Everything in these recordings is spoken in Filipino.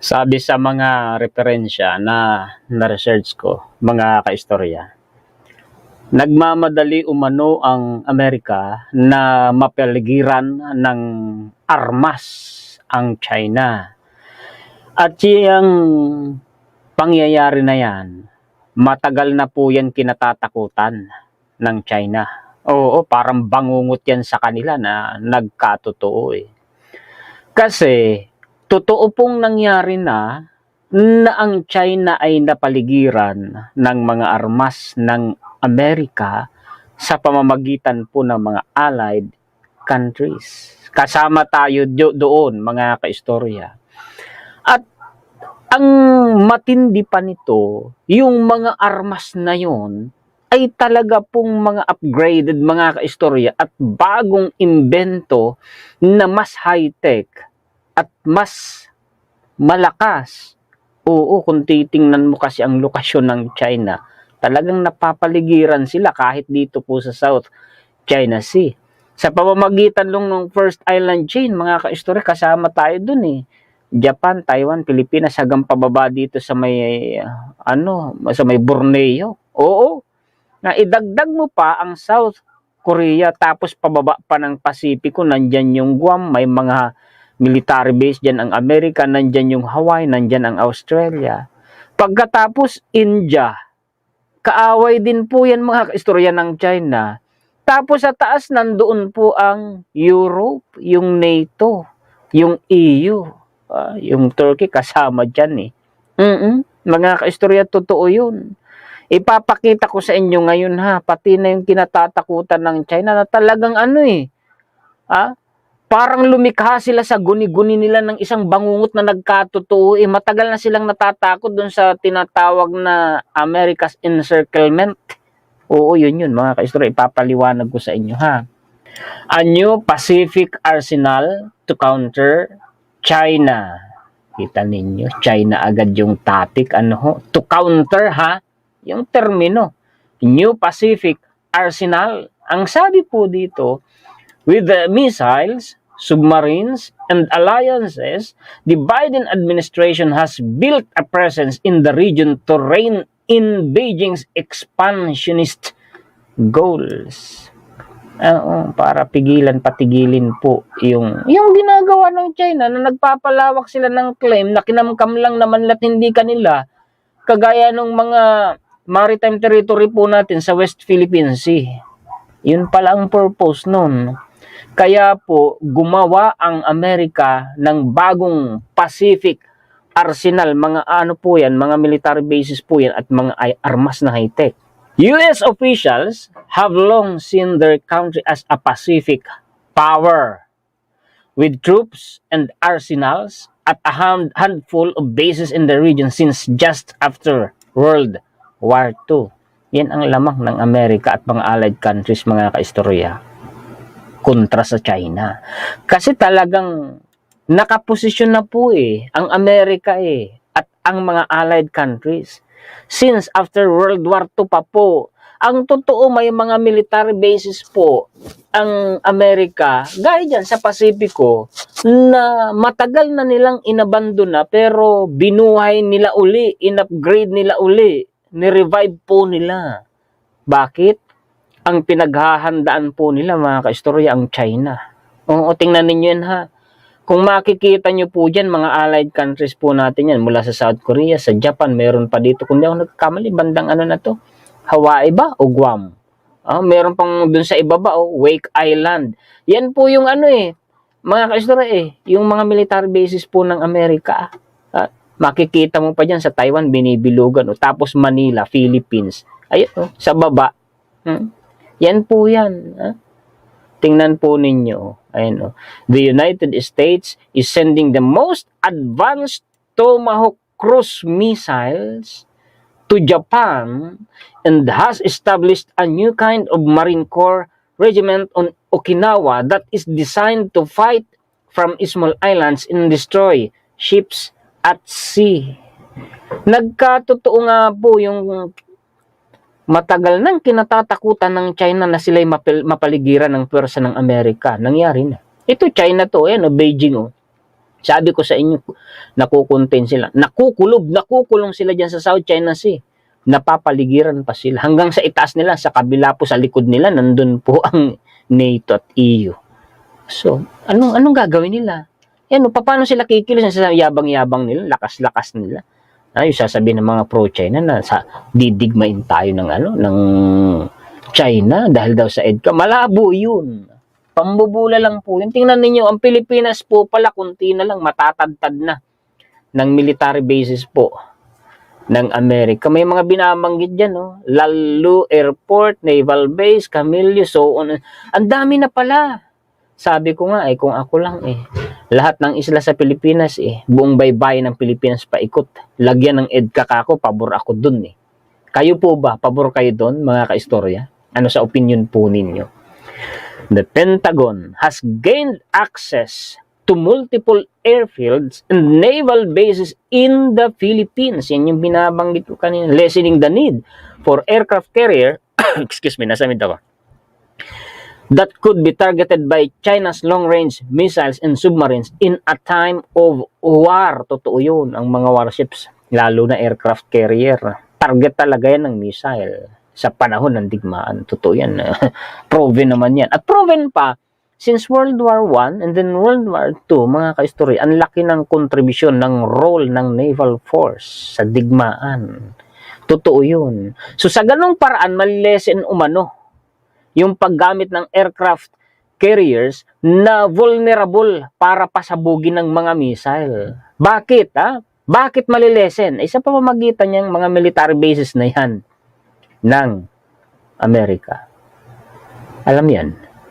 Sabi sa mga referensya na-research ko, mga kaistorya, nagmamadali umano ang Amerika na mapaligiran ng armas ang China. At yung pangyayari na yan, matagal na po yan kinatatakutan ng China. Oo, parang bangungot yan sa kanila na nagkatotoo eh. Kasi totoo pong nangyari na ang China ay napaligiran ng mga armas ng Amerika sa pamamagitan po ng mga allied countries. Kasama tayo doon, mga kaistorya. At ang matindi pa nito, yung mga armas na yon ay talaga pong mga upgraded, mga kaistorya, at bagong imbento na mas high-tech at mas malakas. Oo, kung titingnan mo kasi ang lokasyon ng China, talagang napapaligiran sila kahit dito po sa South China Sea. Sa pamamagitan lang ng First Island Chain, mga kaistorya, kasama tayo dun eh. Japan, Taiwan, Pilipinas, hanggang pababa dito sa may, sa may Borneo. Oo, na idagdag mo pa ang South Korea, tapos pababa pa ng Pasipiko, nandyan yung Guam, may mga military base dyan ang Amerika, nandyan yung Hawaii, nandyan ang Australia. Pagkatapos India, kaaway din po yan mga kaistorya ng China. Tapos sa taas nandoon po ang Europe, yung NATO, yung EU, yung Turkey kasama dyan eh. Mga kaistorya, totoo yun. Ipapakita ko sa inyo ngayon ha, pati na yung kinatatakutan ng China na talagang parang lumikha sila sa guni-guni nila ng isang bangungot na nagkatotoo. Matagal na silang natatakot dun sa tinatawag na America's Encirclement. Oo, yun mga kaistorya, ipapaliwanag ko sa inyo ha. A new Pacific arsenal to counter China. Kita ninyo, China agad yung topic, to counter ha, yung termino. New Pacific arsenal. Ang sabi po dito, with the missiles, submarines, and alliances, the Biden administration has built a presence in the region to rein in Beijing's expansionist goals. Para patigilin po yung ginagawa ng China na nagpapalawak sila ng claim na kinamkam lang naman at hindi kanila, kagaya ng mga maritime territory po natin sa West Philippine Sea. Yun pala ang purpose nun. Kaya po gumawa ang Amerika ng bagong Pacific arsenal, mga po yan, mga military bases po yan at mga armas na high-tech. US officials have long seen their country as a Pacific power with troops and arsenals at a handful of bases in the region since just after World War II. Yan ang lamang ng Amerika at mga allied countries, mga kaistorya, kontra sa China. Kasi talagang nakaposisyon na po ang Amerika at ang mga allied countries. Since after World War II pa po, ang totoo may mga military bases po ang Amerika, gaya dyan sa Pasipiko, na matagal na nilang inabandona pero binuhay nila uli, in-upgrade nila uli, ni-revive po nila. Bakit? Ang pinaghahandaan po nila, mga kaistorya, ang China. O tingnan ninyo yan ha. Kung makikita nyo po dyan, mga allied countries po natin yan, mula sa South Korea, sa Japan, meron pa dito, kung di ako nagkamali, bandang na to, Hawaii ba o Guam? Meron pang dun sa ibaba, Wake Island. Yan po yung mga kaistorya yung mga military bases po ng Amerika. Makikita mo pa dyan sa Taiwan, binibilugan. Tapos Manila, Philippines. Ayun, sa baba. Yan po yan. Tingnan po ninyo. Ayun, the United States is sending the most advanced Tomahawk cruise missiles to Japan and has established a new kind of Marine Corps regiment on Okinawa that is designed to fight from small islands and destroy ships at sea. Nagkatotoo nga po yung matagal nang kinatatakutan ng China na sila'y mapaligiran ng pwersa ng Amerika. Nangyari na. Ito China to, Beijing Sabi ko sa inyo, nakukontain sila. Nakukulong sila dyan sa South China Sea. Napapaligiran pa sila. Hanggang sa itaas nila, sa kabila po, sa likod nila, nandun po ang NATO at EU. So, anong gagawin nila? Yan, paano sila kikilos? Sa yabang-yabang nila, lakas-lakas nila. Yung sasabihin ng mga pro-China na didigmain tayo ng China dahil daw sa EDCA. Malabo yun. Pambubula lang po. Yung tingnan ninyo, ang Pilipinas po pala, kunti na lang, matatadtad na ng military bases po ng Amerika. May mga binabanggit dyan, no? Lalo Airport, Naval Base, Camillo, so on. Ang dami na pala. Sabi ko nga, kung ako lang, lahat ng isla sa Pilipinas, buong baybayin ng Pilipinas paikot. Lagyan ng EDCA kako, pabor ako dun, Kayo po ba, pabor kayo dun, mga kaistorya? Ano sa opinion po ninyo? The Pentagon has gained access to multiple airfields and naval bases in the Philippines. Yan yung binabanggit ko kanina. Lessening the need for aircraft carrier, excuse me, nasa mid ako, that could be targeted by China's long-range missiles and submarines in a time of war. Totoo yun, ang mga warships, lalo na aircraft carrier. Target talaga yan ng missile sa panahon ng digmaan. Totoo yan. Proven naman yan. At proven pa, since World War I and then World War II, mga kaistorya, ang laki ng kontribusyon ng role ng naval force sa digmaan. Totoo yun. So sa ganong paraan, malilesen umano yung paggamit ng aircraft carriers na vulnerable para pasabugin ng mga missile. Bakit? Bakit malilesen? Sa pamamagitan niyang mga military bases na yan ng Amerika. Alam yan,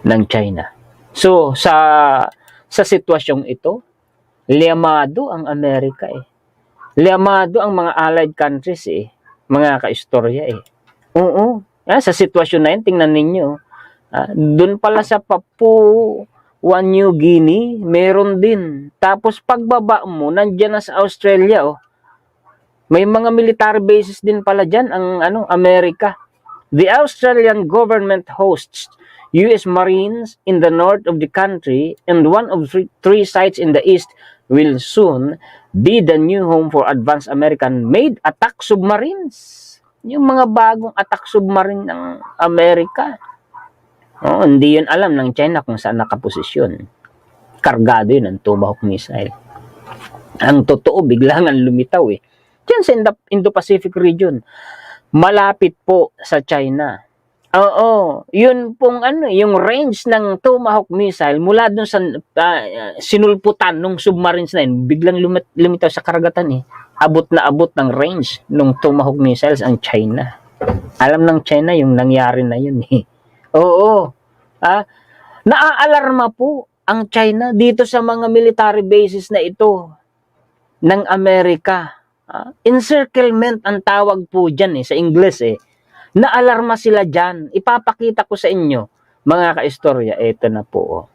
ng China. So, sa sitwasyong ito, liamado ang Amerika Liamado ang mga allied countries mga kaistorya Oo. Sa sitwasyon na yan, tingnan ninyo. Doon pala sa Papua New Guinea, meron din. Tapos pagbaba mo, nandyan na sa Australia, may mga military bases din pala dyan, ang Amerika. The Australian government hosts US Marines in the north of the country, and one of three sites in the east will soon be the new home for advanced American-made attack submarines. Yung mga bagong attack submarine ng Amerika. Hindi yun alam ng China kung saan nakaposisyon. Kargado yun ang Tomahawk missile. Ang totoo, biglang lumitaw Diyan sa Indo-Pacific region. Malapit po sa China. Yun pong yung range ng Tomahawk missile mula dun sa sinulputan ng submarines na yun, biglang lumitaw sa karagatan Abot na abot ng range ng Tomahawk missiles ang China. Alam ng China yung nangyari na yun Naaalarma po ang China dito sa mga military bases na ito ng Amerika. Encirclement ang tawag po dyan sa Ingles Naalarma sila dyan. Ipapakita ko sa inyo, mga kaistorya. Ito na po.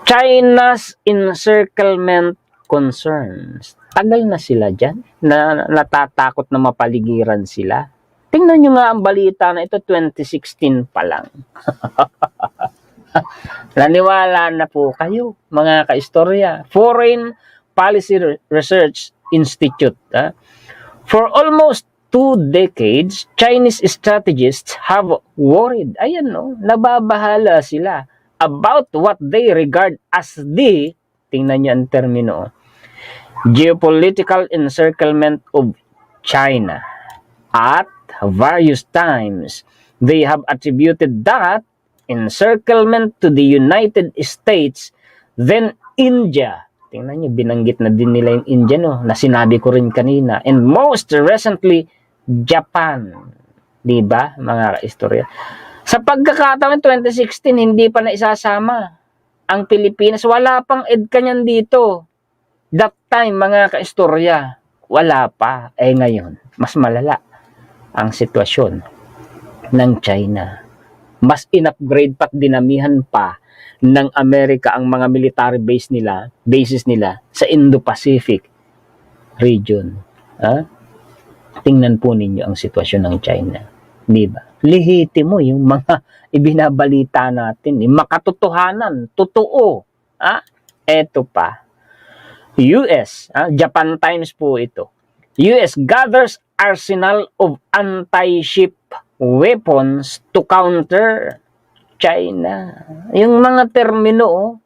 China's encirclement concerns. Tagal na sila dyan. Natatakot na mapaligiran sila. Tingnan nyo nga ang balita na ito, 2016 pa lang. Naniwala na po kayo, mga kaistorya. Foreign Policy Research Institute. For almost 2 decades, Chinese strategists have worried. Ayan nababahala sila about what they regard as the, tingnan nyo ang termino, geopolitical encirclement of China. At various times, they have attributed that encirclement to the United States, then India. Tingnan nyo, binanggit na din nila yung India, na sinabi ko rin kanina. And most recently, Japan. Diba, mga kaistorya? Sa pagkakataon 2016, hindi pa na isasama ang Pilipinas. Wala pang EDCA niyan dito. That time, mga kaistorya, wala pa. Ngayon, mas malala ang sitwasyon ng China. Mas in-upgrade pat dinamihan pa ng Amerika ang mga military bases nila sa Indo-Pacific region. Tingnan po ninyo ang sitwasyon ng China. Diba? Lehitimo yung mga ibinabalita natin. Makatotohanan, totoo. Eto pa. US, Japan Times po ito. US gathers arsenal of anti-ship weapons to counter China. Yung mga termino,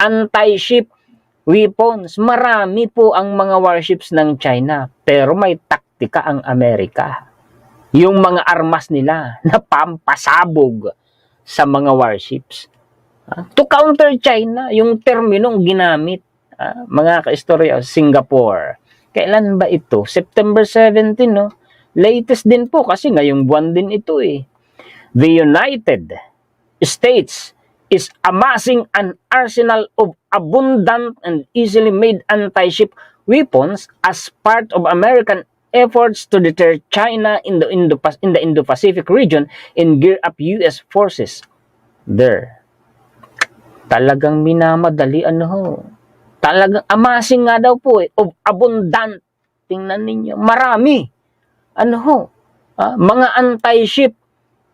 anti-ship weapons, marami po ang mga warships ng China, pero may taktika ang Amerika. Yung mga armas nila na pampasabog sa mga warships. To counter China, yung terminong ginamit. Mga kaistorya, Singapore. Kailan ba ito? September 17, no? Latest din po kasi ngayong buwan din ito eh. The United States is amassing an arsenal of abundant and easily made anti-ship weapons as part of American efforts to deter China in the Indo-Pacific region and gear up U.S. forces there. Talagang minamadali Talagang amassing nga daw po of abundant. Tingnan ninyo, marami. Mga anti-ship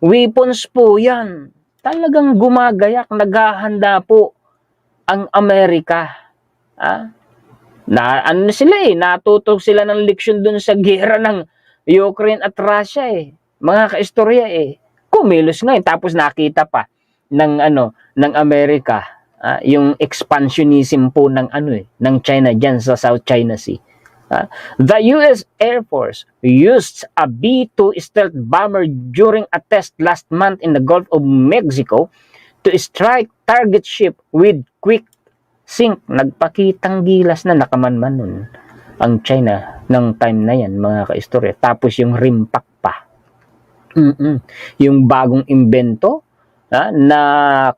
weapons po yan. Talagang gumagayak, naghahanda po ang Amerika. Natutok sila ng leksyon dun sa gera ng Ukraine at Russia Mga kaistorya Kumilos nga tapos nakita pa ng Amerika yung expansionism po ng ng China diyan sa South China Sea. The US Air Force used a B-2 stealth bomber during a test last month in the Gulf of Mexico to strike target ship with quick sink. Nagpakitang gilas na nakamanman nun ang China ng time na yan, mga kaistorya. Tapos yung rimpak pa. Yung bagong invento na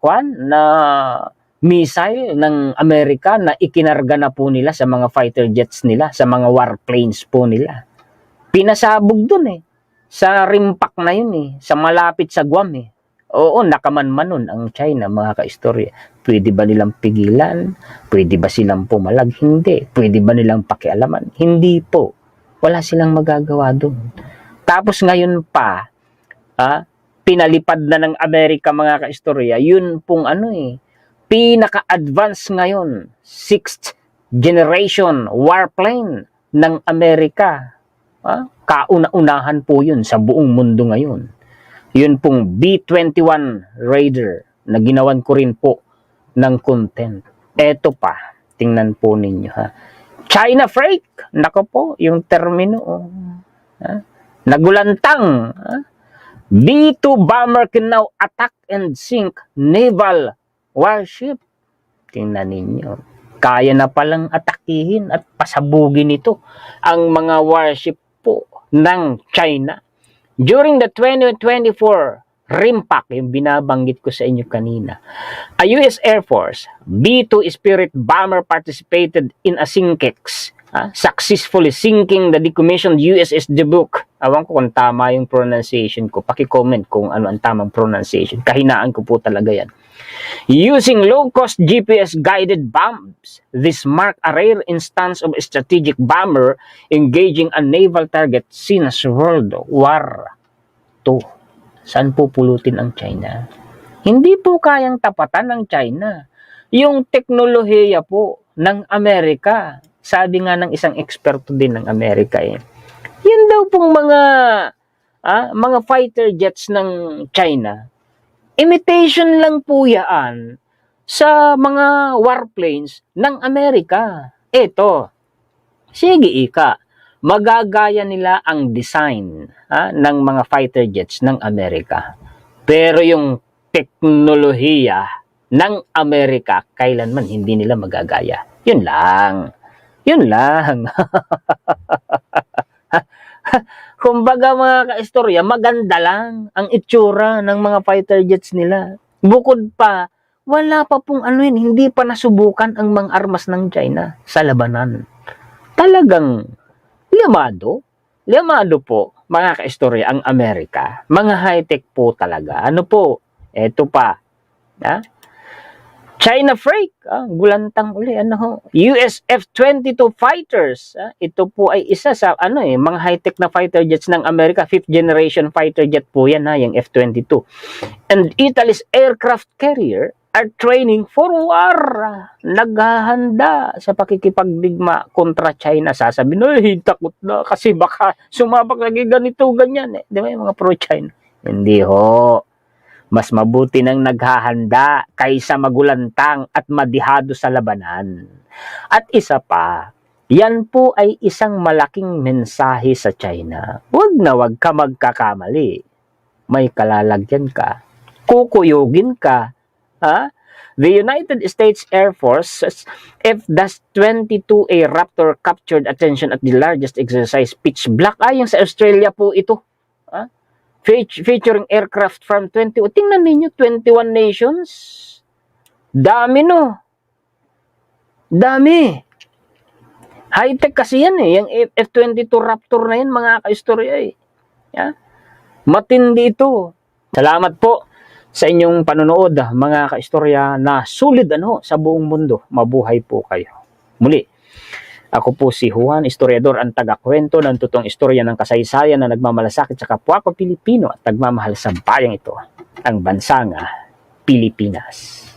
missile ng Amerika na ikinarga na po nila sa mga fighter jets nila, sa mga warplanes po nila. Pinasabog dun sa rimpak na yun sa malapit sa Guam Oo, nakamanman nun ang China, mga kaistorya. Pwede ba nilang pigilan? Pwede ba silang pumalag? Hindi. Pwede ba nilang pakialaman? Hindi po. Wala silang magagawa dun. Tapos ngayon pa, pinalipad na ng Amerika, mga kaistorya, yun pong pinaka-advance ngayon, 6th generation warplane ng Amerika. Kauna-unahan po yun sa buong mundo ngayon. Yun pong B-21 Raider na ginawan ko rin po ng content. Eto pa, tingnan po ninyo China Freak, nako po, yung termino. Nagulantang. B-2 bomber can now attack and sink naval warship. Tingnan ninyo. Kaya na palang atakihin at pasabugin ito ang mga warship po ng China. During the 2024 RIMPAC, yung binabanggit ko sa inyo kanina, a US Air Force B-2 Spirit bomber participated in a SINKEX, successfully sinking the decommissioned USS Dubuque. Awan ko kung tama yung pronunciation ko. Paki-comment kung ano ang tamang pronunciation. Kahinaan ko po talaga yan. Using low-cost GPS-guided bombs, this marked a rare instance of a strategic bomber engaging a naval target since World War II. Saan po pulutin ang China? Hindi po kayang tapatan ng China yung teknolohiya po ng Amerika. Sabi nga ng isang eksperto din ng Amerika yan daw pong mga fighter jets ng China, imitation lang po yan sa mga warplanes ng Amerika. Ito, sige magagaya nila ang design ng mga fighter jets ng Amerika. Pero yung teknolohiya ng Amerika, kailanman hindi nila magagaya. Yun lang. Kumbaga, mga kaistorya, maganda lang ang itsura ng mga fighter jets nila. Bukod pa, wala pa pong hindi pa nasubukan ang mga armas ng China sa labanan. Talagang liamado po, mga kaistorya, ang Amerika. Mga high-tech po talaga. Eto pa. China Freak, gulantang uli, US F-22 fighters, ito po ay isa sa, mga high-tech na fighter jets ng Amerika, 5th generation fighter jet po yan, yung F-22. And Italy's aircraft carrier are training for war. Naghahanda sa pakikipagdigma kontra China. Sasabihin, ay, takot na kasi baka sumabak lagi ganito, ganyan. Di ba yung mga pro-China? Hindi ho. Mas mabuti nang naghahanda kaysa magulantang at madihado sa labanan. At isa pa, yan po ay isang malaking mensahe sa China. Huwag na huwag ka magkakamali. May kalalagyan ka. Kukuyugin ka. Ha? The United States Air Force F-22A Raptor captured attention at the largest exercise pitch black. Yung sa Australia po ito. Ha? Featuring aircraft from 20. Tingnan ninyo, 21 nations. Dami no. Dami. High-tech kasi yan eh. Yung F-22 Raptor na yan, mga kaistorya eh. Yeah? Matindi ito. Salamat po sa inyong panonood, mga kaistorya na sulit sa buong mundo. Mabuhay po kayo. Muli, ako po si Juan, historiador, ang tagakwento ng totoong istorya ng kasaysayan na nagmamalasakit sa kapwa ko Pilipino at nagmamahal sa bayang ito, ang bansang Pilipinas.